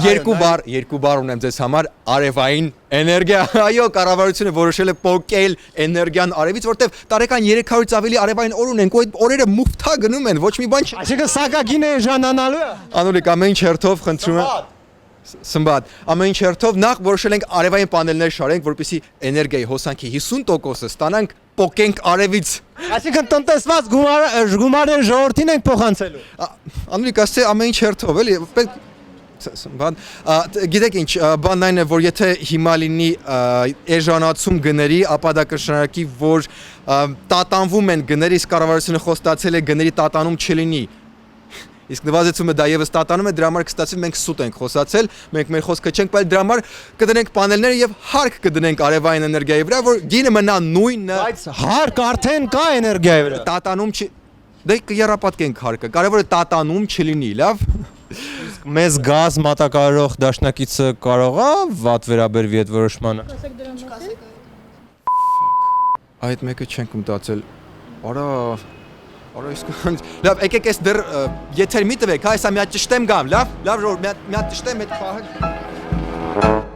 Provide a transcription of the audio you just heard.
երկու բառ ունեմ ձեզ համար արևային էներգիա։ Այո, կառավարությունը որոշել է փոկել էներգիան արևից, որտեվ տարեկան 300-ից ավելի արևային օր ունենք, ու այդ օրերը մուֆթա գնում են, ոչ մի բան չի։ Այսինքն սակագին է ժանանալու է։ Անուլիկ, ամեն ինչ հերթով խնդրում եմ։ Սմբատ, ամեն ինչ հերթով նախ որոշել ենք արևային պանելներ շարենք, որպեսզի էներգիայի հոսանքի 50%-ը ստանանք փոկենք արևից։ Այսինքն տնտեսված գումարները ժողովրդին ենք փոխանցելու։ Անուլիկ, ասե ամեն ինչ հերթով, էլի, բան, գիտեք ինչ, բանն այն է, որ եթե հիմա լինի էժանացում գների, ապա դա կշարունակի, որ տատանվում են գները, իսկ կառավարությունը խոստացել է գների տատանում չլինի։ Իսկ նվազեցումը դա եւս տատանում է, դրա համար կստացվի մենք սուտ ենք խոսացել, մենք մեր խոսքը չենք պայել, դրա համար կդնենք պանելները եւ հարկ կդնենք արևային էներգիայի վրա, որ գինը մնա նույնը։ Բայց հարկ արդեն կա էներգիայի վրա։ Տատանում չի, դե կերապատկենք հարկը, կարևորը տատանում չլինի, լավ։ Իսկ մեզ գազ մատակարարող դաշնակիցը կարող է վատ վերաբերվի այդ որոշմանը։ Այդ մեկը չենք մտածել։ Արա իսկ լավ, եկեք էս դեռ եթեր մի տվեք, հա, հեսա մի հատ ճշտեմ գամ, լավ, ժողովուրդ, մի հատ ճշտեմ այդ խաղը։